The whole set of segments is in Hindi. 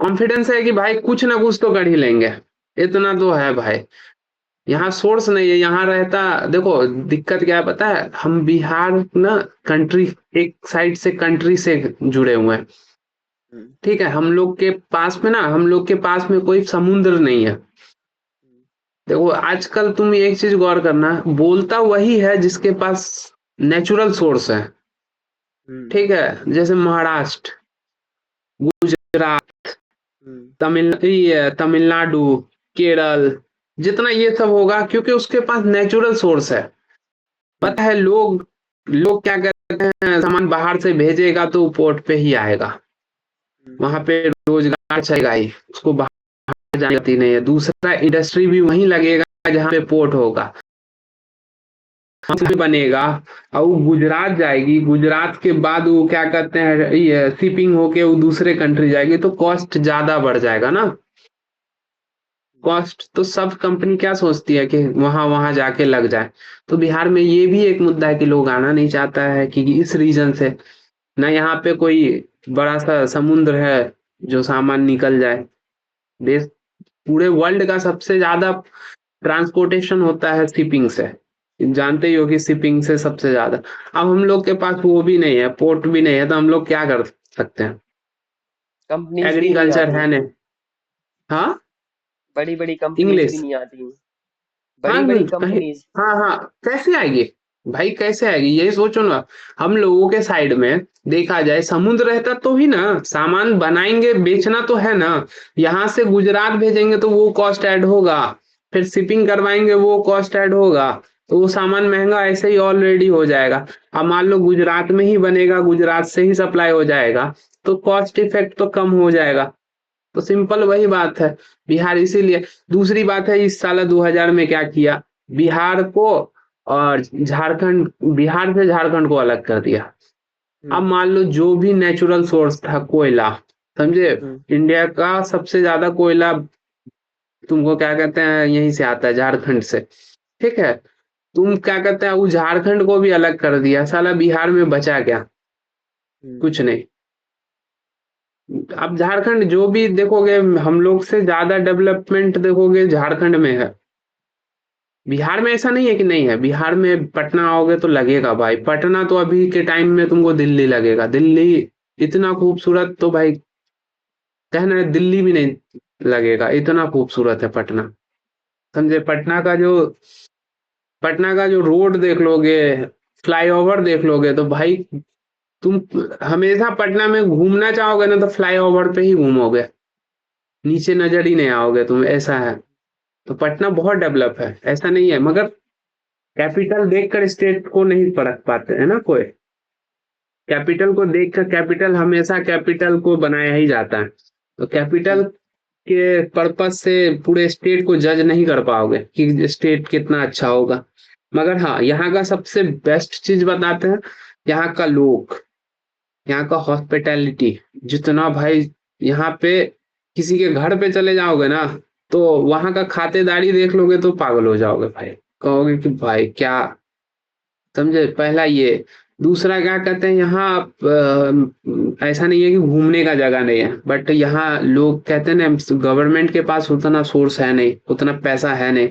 कॉन्फिडेंस है कि भाई कुछ ना कुछ तो कर ही लेंगे, इतना तो है भाई। यहाँ सोर्स नहीं है, यहाँ रहता। देखो दिक्कत क्या है पता है, हम बिहार ना कंट्री, एक साइड से कंट्री से जुड़े हुए हैं। हम्म, ठीक है, हम लोग के पास में कोई समुद्र नहीं है। हम्म, देखो आजकल तुम एक चीज गौर करना, बोलता वही है जिसके पास नेचुरल सोर्स है। हम्म, ठीक है, जैसे महाराष्ट्र, गुजरात, हम्म, तमिलनाडु, केरल, जितना ये सब होगा क्योंकि उसके पास नेचुरल सोर्स है। हम्म, पता है लोग लोग क्या करते हैं, सामान बाहर से भेजेगा तो पोर्ट पे ही आएगा, हम्म, वहां पे रोजगार चाहिए ही, उसको बाहर जाती नहीं है। दूसरा इंडस्ट्री भी वहीं लगेगा जहाँ पे पोर्ट होगा, वहाँ बनेगा। और वो गुजरात जाएगी, गुजरात के बाद वो क्या कहते हैं, ये शिपिंग होके वो दूसरे कंट्री जाएगी, तो कॉस्ट ज्यादा बढ़ जाएगा ना। कॉस्ट तो सब कंपनी क्या सोचती है कि वहां वहां जाके लग जाए। तो बिहार में ये भी एक मुद्दा है कि लोग आना नहीं चाहता है कि इस रीजन से, ना यहाँ पे कोई बड़ा सा समुद्र है जो सामान निकल जाए। देश, पूरे वर्ल्ड का सबसे ज्यादा ट्रांसपोर्टेशन होता है शिपिंग से, जानते ही हो कि शिपिंग से सबसे ज्यादा। अब हम लोग के पास वो भी नहीं है, पोर्ट भी नहीं है, तो हम लोग क्या कर सकते हैं। कंपनीज भी नहीं एग्रीकल्चर आती। है नहीं। हाँ। बड़ी बड़ी कंपनीज भी इंग्लिश। नहीं आती। हाँ बड़ी बड़ी कहीं। कंपनीज। हाँ हाँ, कैसे आएगी भाई, कैसे आएगी यही सोचो ना। हम लोगों के साइड में देखा जाए समुद्र रहता तो ही ना, सामान बनाएंगे बेचना तो है ना। यहाँ से गुजरात भेजेंगे तो वो कॉस्ट ऐड होगा, फिर शिपिंग करवाएंगे वो कॉस्ट ऐड होगा, तो वो सामान महंगा ऐसे ही ऑलरेडी हो जाएगा। अब मान लो गुजरात में ही बनेगा, गुजरात से ही सप्लाई हो जाएगा, तो कॉस्ट इफेक्ट तो कम हो जाएगा। तो सिंपल वही बात है। बिहार इसीलिए, दूसरी बात है इस साल 2000 में क्या किया, बिहार को और झारखंड, बिहार से झारखंड को अलग कर दिया। अब हम्म, मान लो जो भी नेचुरल सोर्स था कोयला, समझे, हम्म, इंडिया का सबसे ज्यादा कोयला तुमको क्या कहते हैं यहीं से आता है, झारखंड से। ठीक है, तुम क्या कहते हैं, वो झारखंड को भी अलग कर दिया, साला बिहार में बचा क्या, हम्म, कुछ नहीं। अब झारखंड जो भी देखोगे, हम लोग से ज्यादा डेवलपमेंट देखोगे झारखंड में है। बिहार में ऐसा नहीं है कि नहीं है, बिहार में पटना आओगे तो लगेगा भाई, पटना तो अभी के टाइम में तुमको दिल्ली लगेगा, दिल्ली इतना खूबसूरत तो भाई, कहना है दिल्ली भी नहीं लगेगा, इतना खूबसूरत है पटना। समझे, पटना का जो रोड देख लोगे, फ्लाईओवर देख लोगे तो भाई, तुम हमेशा पटना में घूमना चाहोगे ना तो फ्लाईओवर पे ही घूमोगे, नीचे नजर ही नहीं आओगे तुम, ऐसा है। तो पटना बहुत डेवलप है, ऐसा नहीं है, मगर कैपिटल देखकर स्टेट को नहीं परख पाते है ना कोई। कैपिटल को देखकर, कैपिटल हमेशा कैपिटल को बनाया ही जाता है, तो कैपिटल हम्म, के पर्पज से पूरे स्टेट को जज नहीं कर पाओगे कि स्टेट कितना अच्छा होगा। मगर हाँ, यहाँ का सबसे बेस्ट चीज बताते हैं, यहाँ का लोग, यहाँ का हॉस्पिटैलिटी, जितना भाई यहाँ पे किसी के घर पे चले जाओगे ना, तो वहां का खातेदारी देख लोगे तो पागल हो जाओगे भाई, कहोगे कि भाई क्या, समझे, पहला ये। दूसरा क्या कहते हैं, यहाँ ऐसा नहीं है कि घूमने का जगह नहीं है, बट यहाँ लोग कहते हैं ना, गवर्नमेंट के पास उतना सोर्स है नहीं, उतना पैसा है नहीं,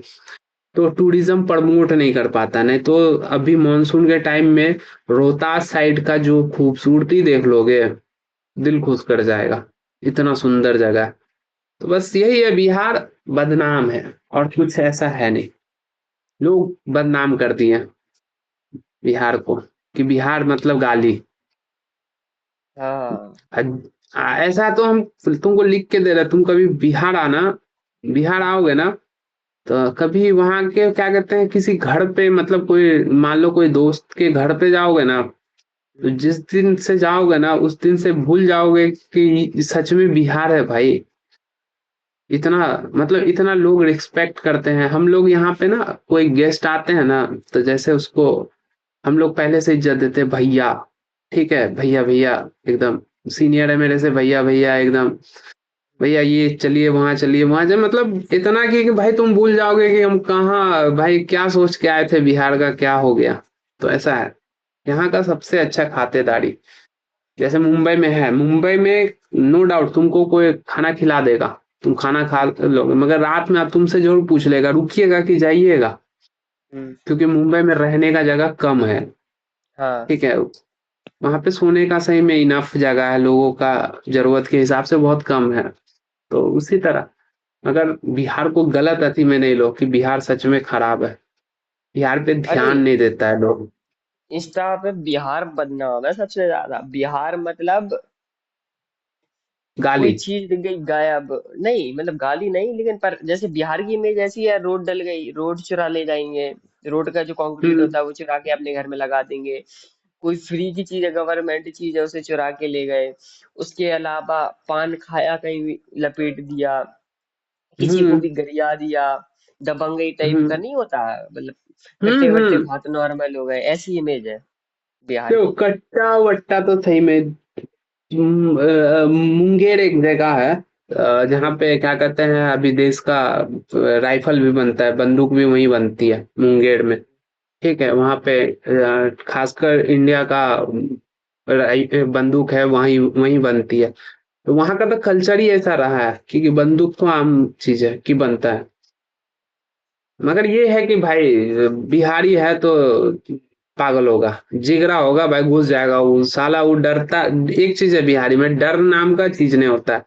तो टूरिज्म प्रमोट नहीं कर पाता। नहीं तो अभी मॉनसून के टाइम में रोहतास साइड का जो खूबसूरती देख लोगे, दिल खुश कर जाएगा, इतना सुंदर जगह है। तो बस यही है, बिहार बदनाम है और कुछ ऐसा है नहीं, लोग बदनाम कर दिए बिहार को, कि बिहार मतलब गाली। हाँ, ऐसा तो हम तुमको लिख के दे रहे, तुम कभी बिहार आना, बिहार आओगे ना, तो कभी वहां के क्या कहते हैं किसी घर पे, मतलब कोई मान लो कोई दोस्त के घर पे जाओगे ना, तो हम्म, जिस दिन से जाओगे ना उस दिन से भूल जाओगे कि सच में बिहार है भाई। इतना, मतलब इतना लोग रिस्पेक्ट करते हैं। हम लोग यहाँ पे ना, कोई गेस्ट आते हैं ना, तो जैसे उसको हम लोग पहले से इज्जत देते हैं, भैया, ठीक है, भैया भैया, एकदम सीनियर है मेरे से, भैया भैया एकदम, भैया ये चलिए वहां, चलिए वहां, जब मतलब इतना कि भाई तुम भूल जाओगे कि हम कहाँ भाई क्या सोच के आए थे, बिहार का क्या हो गया। तो ऐसा है, यहाँ का सबसे अच्छा खातेदारी। जैसे मुंबई में है, मुंबई में नो डाउट तुमको कोई खाना खिला देगा, तुम खाना खा लोगे, मगर रात में अब तुमसे जरूर पूछ लेगा रुकिएगा कि जाइएगा, हम्म। क्योंकि मुंबई में रहने का जगह कम है। हाँ। ठीक है, वहां पे सोने का सही में इनफ जगह है, लोगों का जरूरत के हिसाब से बहुत कम है। तो उसी तरह अगर बिहार को गलत अथी में नहीं लो कि बिहार सच में खराब है, बिहार पे अरे ध्यान नहीं देता है लोग। इंस्टा पे बिहार बदनाम है सबसे ज्यादा। बिहार मतलब कोई गाली। चीज दिख गई गायब। नहीं मतलब गाली नहीं, लेकिन पर जैसे बिहार की इमेज ऐसी है, रोड डल गई, रोड चुरा ले जाएंगे। रोड का जो कंक्रीट हम्म होता है वो चुरा के अपने घर में लगा देंगे। कोई फ्री की चीज है, गवर्नमेंट चीज है, उसे चुरा के ले गए। उसके अलावा पान खाया कहीं भी लपेट दिया, किसी को हम्म भी गरिया दिया। दबंगई टाइप का हम्म नहीं होता, मतलब कट्टे वट्टे हम्म। बहुत नॉर्मल हो गए, ऐसी इमेज है बिहार देखो की। कट्टा वट्टा तो सही में मुंगेर एक जगह है, जहाँ हम्म। पे क्या कहते हैं अभी देश का राइफल भी बनता है, बंदूक भी वहीं बनती है मुंगेर में। ठीक है, वहाँ पे खासकर इंडिया का बंदूक है वहीं वहीं बनती है। तो वहाँ का तो कल्चर ही ऐसा रहा है, क्योंकि बंदूक तो आम चीज है कि बनता है। मगर ये है कि भाई बिहारी है तो पागल होगा, जिगरा होगा भाई, घुस जाएगा वो साला, वो डरता। एक चीज है बिहारी में, डर नाम का चीज नहीं होता है।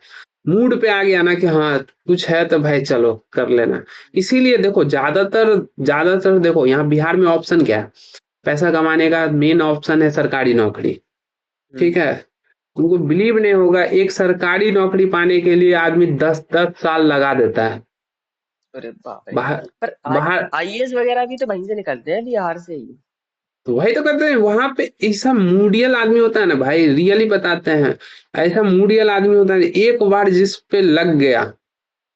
मूड पे आ गया ना कि हाँ कुछ है तो भाई चलो कर लेना। इसीलिए देखो ज्यादातर ज्यादातर देखो यहाँ बिहार में ऑप्शन क्या है, पैसा कमाने का मेन ऑप्शन है सरकारी नौकरी। ठीक हम्म। है, तुमको बिलीव नहीं होगा, एक सरकारी नौकरी पाने के लिए आदमी 10-10 साल लगा देता है। अरे बाप रे। बाहर पर बाहर आईएएस वगैरह भी तो वहीं से निकलते हैं, बिहार से ही। तो वही तो कहते हैं, वहां पे ऐसा मूडियल आदमी होता है ना भाई, रियली बताते हैं, ऐसा मूडियल आदमी होता है, एक बार जिस पे लग गया,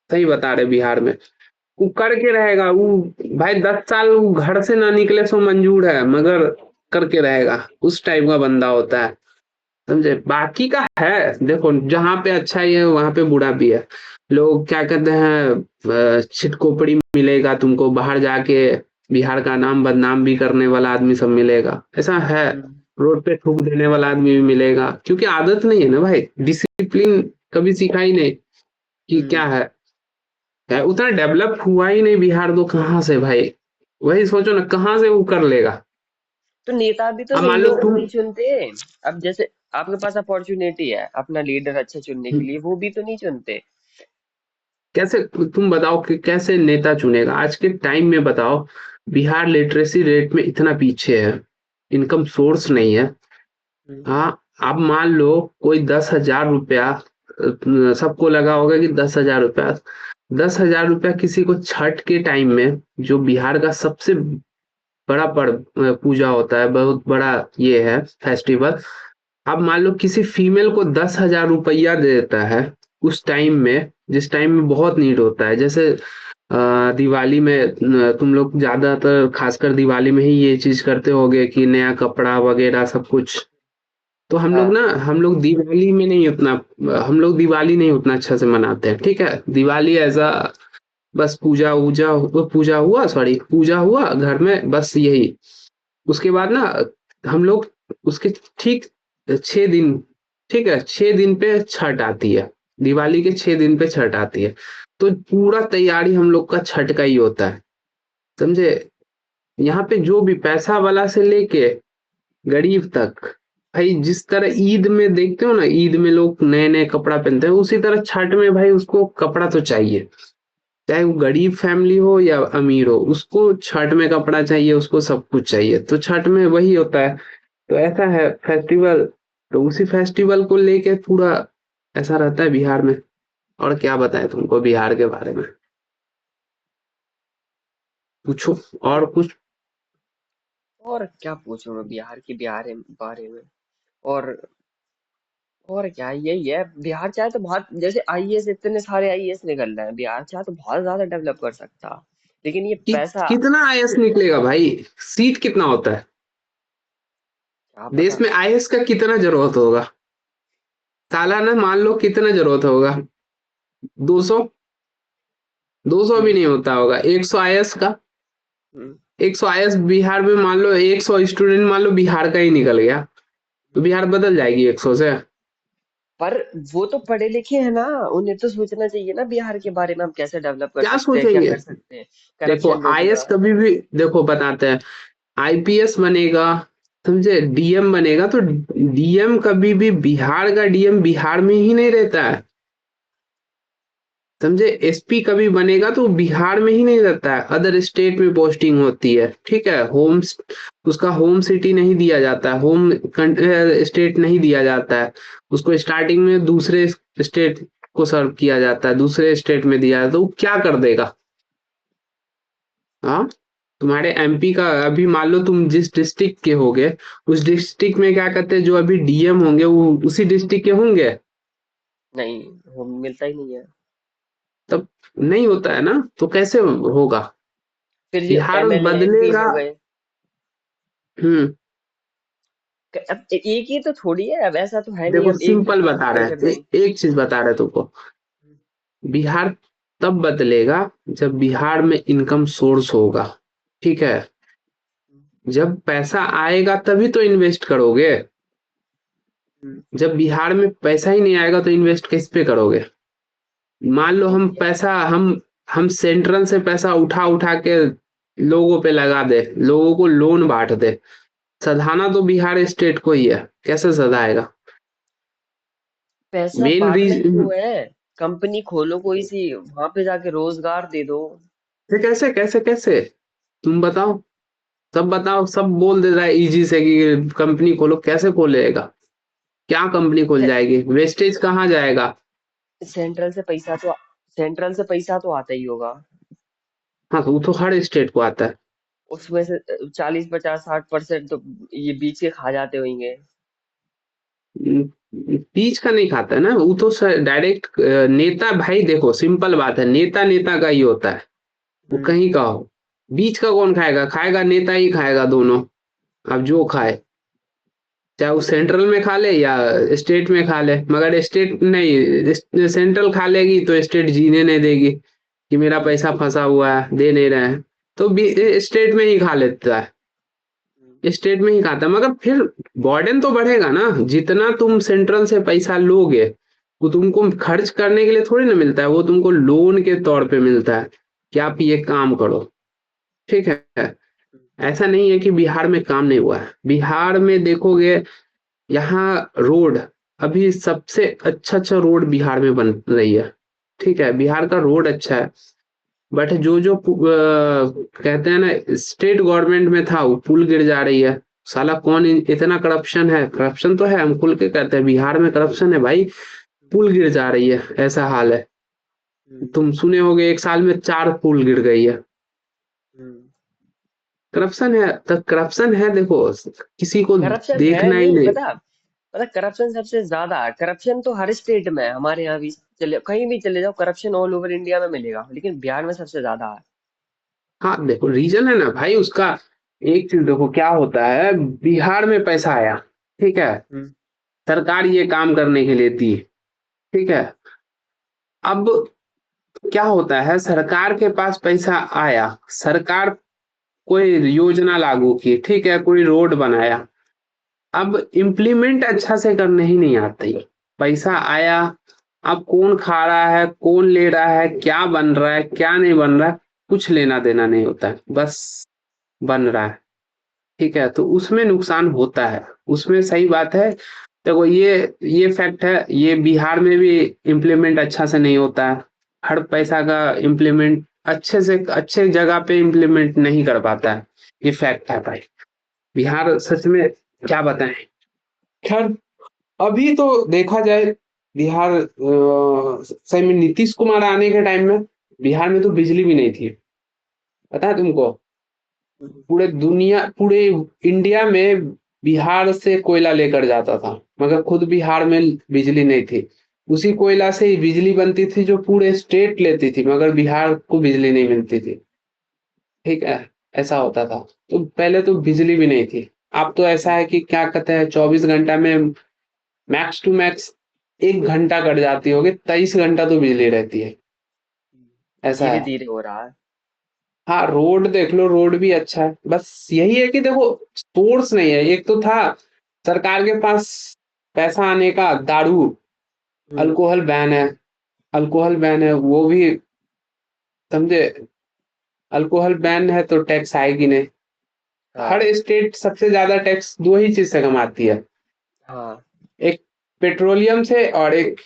सही बता रहे बिहार में, वो करके रहेगा वो। भाई 10 साल वो घर से ना निकले सो मंजूर है, मगर करके रहेगा, उस टाइप का बंदा होता है। समझे, बाकी का है देखो, जहाँ पे अच्छा ही है वहां पे बुरा भी है। लोग क्या कहते हैं छिटकोपड़ी मिलेगा तुमको बाहर जाके, बिहार का नाम बदनाम भी करने वाला आदमी सब मिलेगा, ऐसा है। हम्म। रोड पे थूक देने वाला आदमी भी मिलेगा, क्योंकि आदत नहीं है ना भाई, डिसिप्लिन कभी सीखा ही नहीं कि क्या हम्म। है, उतना डेवलप हुआ ही नहीं बिहार, तो कहाँ से भाई, वही सोचो ना कहाँ से वो कर लेगा। तो नेता भी तो अब सही मान लो लोग तुम नहीं चुनते। अब जैसे आपके पास अपॉर्चुनिटी है अपना लीडर अच्छा चुनने के लिए, वो भी तो नहीं चुनते। कैसे, तुम बताओ कि कैसे नेता चुनेगा आज के टाइम में, बताओ। बिहार लिटरेसी रेट में इतना पीछे है, इनकम सोर्स नहीं है। हम्म। हाँ, अब मान लो कोई 10,000 रुपया, सबको लगा होगा कि 10,000 रुपया, 10,000 रुपया किसी को छठ के टाइम में, जो बिहार का सबसे बड़ा पर्व पूजा होता है, बहुत बड़ा ये है फेस्टिवल। अब मान लो किसी फीमेल को 10,000 रुपया दे देता है उस टाइम में, जिस टाइम में बहुत नीड होता है, जैसे दिवाली में तुम लोग ज्यादातर खासकर दिवाली में ही ये चीज करते होगे कि नया कपड़ा वगैरह सब कुछ। तो हाँ। हम लोग दिवाली में नहीं उतना, हम लोग दिवाली नहीं उतना अच्छा से मनाते हैं। ठीक है, दिवाली ऐसा बस पूजा वूजा, वो पूजा हुआ, सॉरी पूजा हुआ घर में, बस यही। उसके बाद ना हम लोग उसके ठीक 6 दिन, ठीक है 6 दिन पे छठ आती है, दिवाली के 6 दिन पे छठ आती है। तो पूरा तैयारी हम लोग का छठ का ही होता है, समझे। यहाँ पे जो भी पैसा वाला से लेके गरीब तक, भाई जिस तरह ईद में देखते हो ना, ईद में लोग नए नए कपड़ा पहनते हैं, उसी तरह छठ में भाई उसको कपड़ा तो चाहिए, चाहे वो गरीब फैमिली हो या अमीर हो, उसको छठ में कपड़ा चाहिए, उसको सब कुछ चाहिए, तो छठ में वही होता है। तो ऐसा है फेस्टिवल, तो उसी फेस्टिवल को लेके पूरा ऐसा रहता है बिहार में। और क्या बताएं तुमको बिहार के बारे में, पूछो और कुछ। और क्या पूछूं मैं बिहार की बारे में। और और क्या, यही है। बिहार चाहे तो बहुत, जैसे आईएएस इतने सारे आईएएस निकल रहे हैं, बिहार चाहे तो बहुत ज्यादा डेवलप कर सकता, लेकिन ये पैसा। कितना आईएएस निकलेगा भाई, सीट कितना होता है, क्या देश पता। में आईएएस का कितना जरूरत होगा, सालाना मान लो कितना जरूरत होगा, 200, 200 भी हम्म। नहीं होता होगा, 100 आईएएस का। हम्म। 100 आईएएस बिहार में मान लो, 100 स्टूडेंट मान लो बिहार का ही निकल गया, तो बिहार बदल जाएगी 100 से। पर वो तो पढ़े लिखे हैं ना, उन्हें तो सोचना चाहिए ना बिहार के बारे में, हम कैसे डेवलप कर क्या सकते हैं, क्या सोचेंगे? कर सकते हैं, देखो करप्शन आईएएस रोकना। कभी भी, देखो बताते हैं, आईपीएस बनेगा, समझे, डीएम बनेगा, तो डीएम कभी भी बिहार का डीएम बिहार में ही नहीं रहता है, समझे। एसपी कभी बनेगा तो बिहार में ही नहीं रहता है, अदर स्टेट में पोस्टिंग होती है, ठीक है। उसका होम सिटी नहीं दिया जाता है, होम स्टेट नहीं दिया जाता है उसको, स्टार्टिंग में दूसरे स्टेट को सर्व किया जाता है, दूसरे स्टेट में दिया जाता है, तो वो क्या कर देगा? हाँ, तुम्हारे एमपी का अभी मान लो तुम जिस डिस्ट्रिक्ट के होगे, उस डिस्ट्रिक्ट में क्या कहते हैं, जो अभी डीएम होंगे वो उसी डिस्ट्रिक्ट के होंगे? नहीं, वो मिलता ही नहीं है। तब नहीं होता है ना, तो कैसे होगा? फिर जो बिहार एमएलए एमपीज बदलेगा। हो गए, हम्म। अब एक ही तो थोड़ी है, अब ऐसा तो है नहीं देखो अब एक सिंपल डिस्ट्रिक्ट बता को रहे लेकर हैं, दो। एक चीज बता रहे हैं तुमको। बिहार तब बदलेगा जब बिहार में इनकम सोर्स होगा, ठीक है। जब पैसा आएगा तभी तो इन्वेस्ट करोगे। हम्म, जब बिहार में पैसा ही नहीं आएगा तो इन्वेस्ट किस पे करोगे? मान लो वो हम भी है। पैसा हम सेंट्रल से पैसा उठा उठा के लोगों पे लगा दे, लोगों को लोन बांट दे, सधाना तो बिहार स्टेट को ही है, कैसे सधाएगा? पैसा मेन बांटना ही रीजन, क्यों है, कंपनी खोलो कोई सी, वहां पे जाके रोजगार दे दो। कैसे कैसे कैसे, तुम बताओ, सब बताओ, सब बोल दे रहा है इजी से कि कंपनी खोलो, कैसे खोलेगा? क्या कंपनी खुल से- जाएगी? वेस्टेज कहाँ जाएगा? सेंट्रल से पैसा तो सेंट्रल से पैसा तो आता ही होगा, हाँ तो वो तो हर स्टेट को आता है। उसमें से 40 50 60% तो ये बीच के खा जाते होंगे। बीच का नहीं खाता है ना वो तो, डायरेक्ट नेता, भाई देखो सिंपल बात है, नेता नेता का ही होता है, वो हम्म, कहीं का हो। बीच का कौन खाएगा? खाएगा नेता ही खाएगा, दोनों। अब जो खाए, चाहे वो सेंट्रल में खा ले या स्टेट में खा ले, मगर स्टेट नहीं, सेंट्रल खा लेगी तो स्टेट जीने नहीं देगी कि मेरा हम्म, पैसा फंसा हुआ है, दे नहीं रहे हैं, तो स्टेट में ही खा लेता है, हम्म, स्टेट में ही खाता है। मगर फिर बर्डन तो बढ़ेगा ना, जितना तुम सेंट्रल से पैसा लोगे वो तुमको खर्च करने के लिए थोड़ी ना मिलता है, वो तुमको लोन के तौर पे मिलता है कि आप ये काम करो, ठीक है। ऐसा नहीं है कि बिहार में काम नहीं हुआ है, बिहार में देखोगे, यहाँ रोड, अभी सबसे अच्छा अच्छा रोड बिहार में बन रही है, ठीक है, बिहार का रोड अच्छा है। बट जो जो कहते हैं ना स्टेट गवर्नमेंट में था वो पुल गिर जा रही है। साला कौन इतना करप्शन है, करप्शन तो है, हम खुल के कहते हैं बिहार में करप्शन है भाई, पुल गिर जा रही है, ऐसा हाल है। हम्म, तुम सुने होगे 1 साल में 4 पुल गिर गई है। हम्म। करप्शन है, तो करप्शन है, देखो किसी को करप्शन है देखना ही नहीं, नहीं। पता करप्शन सबसे ज्यादा है, करप्शन तो हर स्टेट में है, हमारे यहाँ भी चले, कहीं भी चले जाओ करप्शन ऑल ओवर इंडिया में मिलेगा, लेकिन बिहार में सबसे ज्यादा है। हाँ देखो रीजन है ना भाई उसका, एक चीज देखो क्या होता है, बिहार में पैसा आया, ठीक है, हम्म, सरकार ये काम करने के लिए दी, ठीक है। अब क्या होता है, सरकार के पास पैसा आया, सरकार कोई योजना लागू की, ठीक है, कोई रोड बनाया, अब इम्प्लीमेंट अच्छा से करने ही नहीं आती, पैसा आया, अब कौन खा रहा है, कौन ले रहा है, क्या बन रहा है, क्या नहीं बन रहा है, कुछ लेना देना नहीं होता है, बस बन रहा है, ठीक है, तो उसमें नुकसान होता है, उसमें सही बात है। देखो ये फैक्ट है, ये बिहार में भी इम्प्लीमेंट अच्छा से नहीं होता है, हर पैसा का इम्प्लीमेंट अच्छे से अच्छे जगह पे इम्प्लीमेंट नहीं कर पाता है, ये फैक्ट है भाई, बिहार सच में क्या बताएं। खैर, अभी तो देखा जाए, बिहार सही में नीतीश कुमार आने के टाइम में बिहार में तो बिजली भी नहीं थी, पता है तुमको? हम्म, पूरे इंडिया में बिहार से कोयला लेकर जाता था, मगर खुद बिहार में बिजली नहीं थी, उसी कोयला से ही बिजली बनती थी जो पूरे स्टेट लेती थी, मगर बिहार को बिजली नहीं मिलती थी, ठीक है, ऐसा होता था। तो पहले तो बिजली भी नहीं थी, अब तो ऐसा है कि क्या कहते हैं, 24 घंटा में मैक्स टू मैक्स 1 घंटा कट जाती होगी, 23 घंटा तो बिजली रहती है, ऐसा धीरे है। धीरे हो रहा है। हाँ रोड देख लो, रोड भी अच्छा है, बस यही है कि देखो सोर्स नहीं है, एक तो था सरकार के पास पैसा आने का, दारू, हम्म। अल्कोहल बैन है, अल्कोहल बैन है वो भी, समझे? अल्कोहल बैन है तो टैक्स आएगी नहीं। हर हाँ। स्टेट सबसे ज्यादा टैक्स दो ही चीज से कमाती है, हाँ। एक पेट्रोलियम से और एक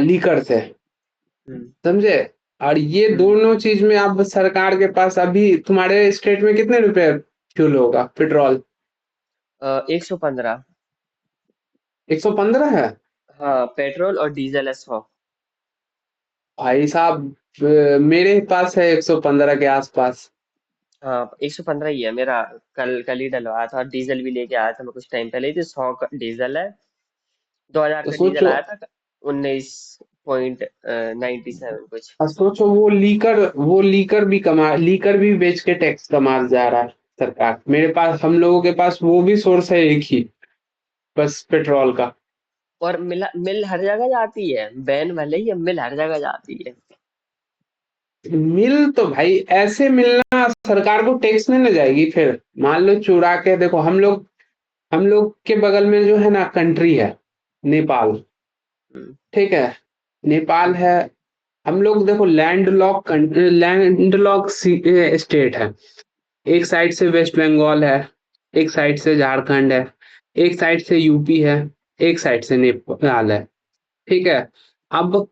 लीकर से, हम्म। समझे? और ये हम्म। दोनों चीज में अब सरकार के पास, अभी तुम्हारे स्टेट में कितने रुपए फ्यूल होगा, पेट्रोल? 115। 115 है? हाँ, पेट्रोल और डीजल है 100। भाई साहब, मेरे पास है 115 के आसपास। हाँ, 115 ही है मेरा। कल कल ही डलवाया था, और डीजल भी लेके आया था मैं कुछ टाइम पहले ही, तो 100 का डीजल है। 2000 तो का डीजल सोचो, आया था। 19.97 कुछ। सोचो वो लीकर भी लीकर भी बेच के टैक्स कमा जा रहा है सरकार। मेरे पास, हम लोगों के पास वो भी सोर्स है एक ही, बस पेट्रोल का। और मिल हर जगह जाती है, बैन भले ही है, मिल हर जगह जाती है। मिल तो भाई ऐसे मिलना, सरकार को टैक्स नहीं ना जाएगी फिर? मान लो चुरा के, देखो हम लोग के बगल में जो है ना कंट्री है, नेपाल। हम्म। ठीक है, नेपाल हम्म। है। हम लोग देखो लैंड लॉक स्टेट है। एक साइड से वेस्ट बंगाल है, एक साइड से झारखंड है, एक साइड से यूपी है, एक साइड से नेपाल है। ठीक है। अब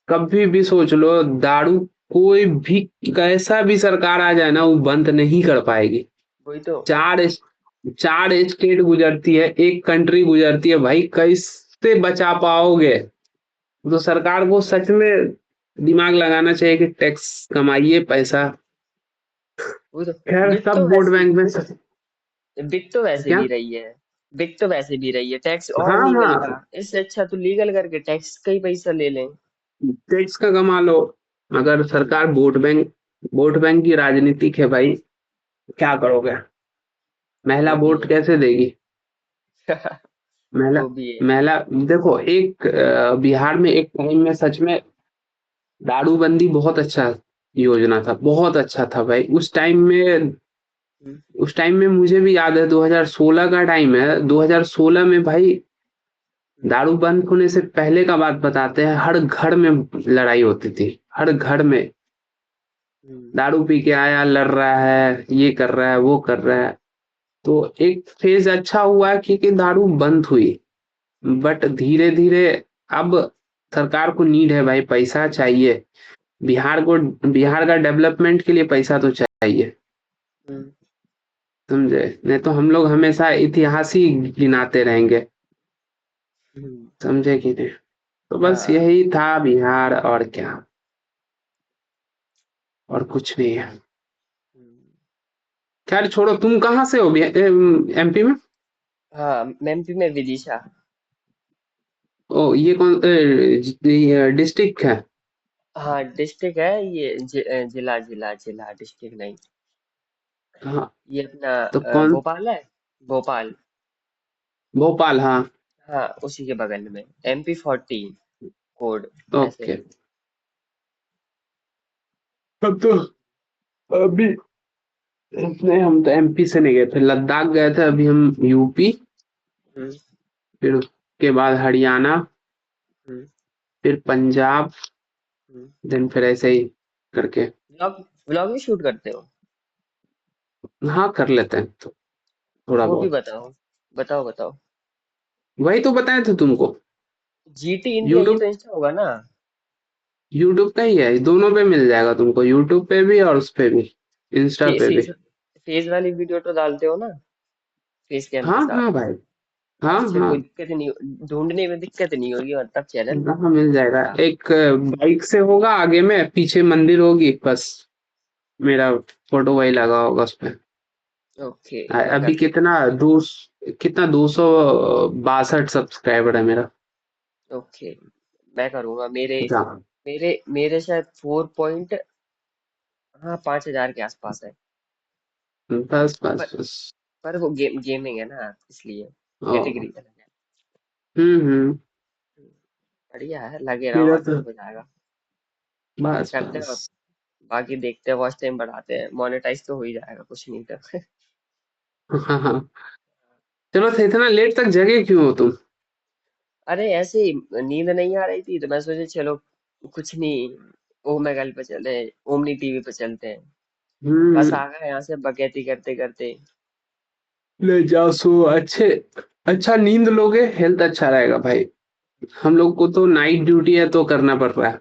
कभी भी सोच लो, दारू कोई भी, कैसा भी सरकार आ जाए ना, वो बंद नहीं कर पाएगी। वही तो। चार चार स्टेट गुजरती है, एक कंट्री गुजरती है भाई, कैसे बचा पाओगे? तो सरकार को सच में दिमाग लगाना चाहिए कि टैक्स कमाइए पैसा। वही तो। खैर, बिक सब तो वोट वैसे बैंक में बिक तो वैसे क्या? भी रही है। बिक तो वैसे भी रही है, टैक्स और हाँ नहीं मिल हाँ, रहा, इससे अच्छा तो लीगल करके टैक्स का ही पैसा ले लें। टैक्स का कमा लो। मगर हम्म। सरकार वोट बैंक की राजनीतिक है भाई, क्या करोगे? महिला वो भी वोट है। कैसे देगी? महिला वो भी है। महिला देखो, एक बिहार में एक टाइम में सच में दारूबंदी बहुत अच्छा योजना था, बहुत अच्छा था भाई। हम्म। उस टाइम में मुझे भी याद है, 2016 का टाइम है, 2016 में भाई हम्म। दारू बंद होने से पहले का बात बताते हैं, हर घर में लड़ाई होती थी, हर घर में। हम्म। दारू पी के आया, लड़ रहा है, ये कर रहा है, वो कर रहा है। तो एक फेज अच्छा हुआ क्योंकि दारू बंद हुई। बट धीरे धीरे अब सरकार को नीड है भाई, पैसा चाहिए। बिहार का डेवलपमेंट के लिए पैसा तो चाहिए, हम्म। समझे? नहीं तो हम लोग हमेशा इतिहास ही गिनाते रहेंगे, हम्म। समझे कि नहीं? तो बस हाँ। यही था बिहार, और क्या, और कुछ नहीं है। हम्म। खैर छोड़ो, तुम कहाँ से हो एमपी में? हाँ, एमपी में विदिशा। ओ, ये कौन डिस्ट्रिक्ट है? हाँ, डिस्ट्रिक्ट है ये, जिला जिला जिला, डिस्ट्रिक्ट नहीं। हाँ, ये अपना तो कौन? भोपाल है। भोपाल। भोपाल, हाँ। हाँ, उसी के बगल में। MP14 कोड ऐसे। ओके। अब तो, अभी नहीं, हम तो एमपी से नहीं गए थे, लद्दाख गए थे अभी हम, यूपी, हम्म। फिर उसके बाद हरियाणा, हम्म। फिर पंजाब, हम्म। देन फिर ऐसे ही करके। व्लॉग व्लॉग भी शूट करते हो? हाँ, कर लेते हैं तो, थोड़ा वो भी बहुत। बताओ। बताओ बताओ। वही तो बताए थे तुमको। GT इंडिया ये यूट्यूब तो इंस्टा होगा ना? यूट्यूब का ही है, दोनों पे मिल जाएगा तुमको, यूट्यूब पे भी और उस पे भी, इंस्टा पे भी। फेस फेस वाली वीडियो तो डालते हो ना? फेस कैम हाँ के साथ। हाँ भाई, हाँ बस फिर हाँ। कोई दिक्कत ही नहीं, ढूंढने में दिक्कत नहीं होगी मतलब चैनल। हाँ, मिल जाएगा। एक बाइक से होगा, आगे में पीछे मंदिर होगी, बस मेरा फोटो वही लगा होगा उस पे। ओके, मैं अभी कर लूंगा। कितना 262 सब्सक्राइबर है मेरा। ओके, मैं करूंगा। मेरे हाँ, मेरे मेरे शायद 4 हाँ 5,000 के आसपास है। बस पर बस बस। पर वो गेमिंग है ना, इसलिए ओ, कैटेगरी अलग है। हम्म। बढ़िया है, लगे रहो, मेरा अच्छा तो हो जाएगा। बस करते बस। हैं। बाकी देखते हैं, वॉच टाइम बढ़ाते हैं, मोनेटाइज तो हो ही जाएगा, कुछ नहीं तो। हाँ हाँ। चलो तो इतना लेट तक जगे क्यों हो तुम? अरे ऐसे ही नींद नहीं आ रही थी तो मैं सोचे चलो कुछ नहीं, ओमेगल पे चले, ओमनी टीवी पे चलते हैं। बस हम्म। आ गए यहाँ से बकैती करते करते। ले जाओ सो अच्छे। अच्छा नींद लोगे हेल्थ अच्छा रहेगा भाई। हम लोग को तो नाइट ड्यूटी है तो करना पड़ रहा है।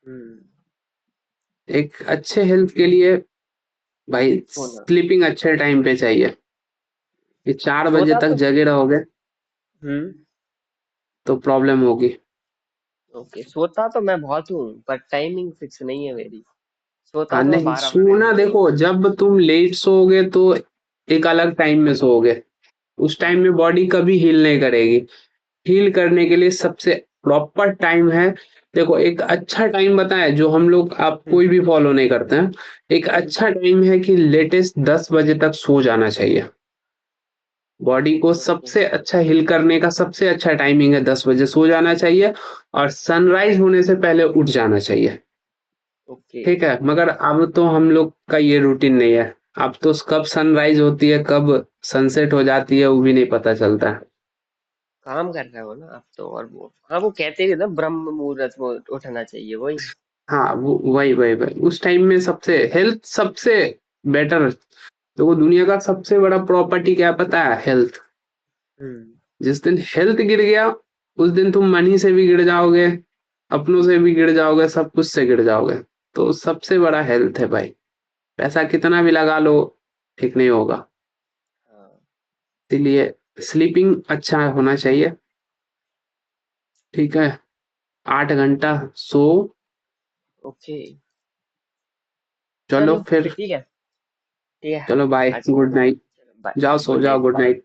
हम्म। एक अच्छे हेल्थ के लिए भाई सोना। स्लीपिंग अच्छे टाइम पे चाहिए। ये 4 बजे सोता तक तो। जगे रहोगे हम्म। तो प्रॉब्लम होगी। ओके, सोता तो मैं बहुत हूँ पर टाइमिंग फिक्स नहीं है मेरी। सोता हाँ तो मैं नहीं 12 बजे सोना हूँ। देखो जब तुम लेट सोओगे तो एक अलग टाइम में सोओगे। उस टाइम में बॉडी कभी हील नहीं करेगी। हील करने के लिए सबसे प्रॉपर टाइम है। देखो एक अच्छा टाइम बताएं जो हम लोग आप हम्म। कोई भी फॉलो नहीं करते हैं। एक हम्म। अच्छा टाइम है कि लेटेस्ट 10 बजे तक सो जाना चाहिए। बॉडी को ओके। सबसे अच्छा हील करने का सबसे अच्छा टाइमिंग है 10 बजे सो जाना चाहिए। और सनराइज होने से पहले उठ जाना चाहिए। ओके। ठीक है मगर अब तो हम लोग का ये रूटीन नहीं है। अब तो कब सनराइज होती है कब सनसेट हो जाती है वो भी नहीं पता चलता है। काम कर रहे हो ना आप तो, और वो हाँ वो कहते भी ना ब्रह्म मुहूर्त में उठना चाहिए वही। हाँ वो वही वही वही उस टाइम में सबसे हेल्थ सबसे बेटर। तो वो दुनिया का सबसे बड़ा प्रॉपर्टी क्या पता है हेल्थ। हम्म। जिस दिन हेल्थ गिर गया उस दिन तुम मनी से भी गिर जाओगे। अपनों से भी गिर जाओगे सब कुछ से गिर जाओगे। तो सबसे बड़ा हेल्थ है भाई। पैसा कितना भी लगा लो ठीक नहीं होगा। हाँ। इसीलिए स्लीपिंग अच्छा होना चाहिए। ठीक है 8 घंटा सो। ओके। चलो चलो फिर। ठीक है। ठीक है। चलो बाय आज गुड नाइट। चलो बाय। जाओ सो गुड जाओ नाइट। Good night.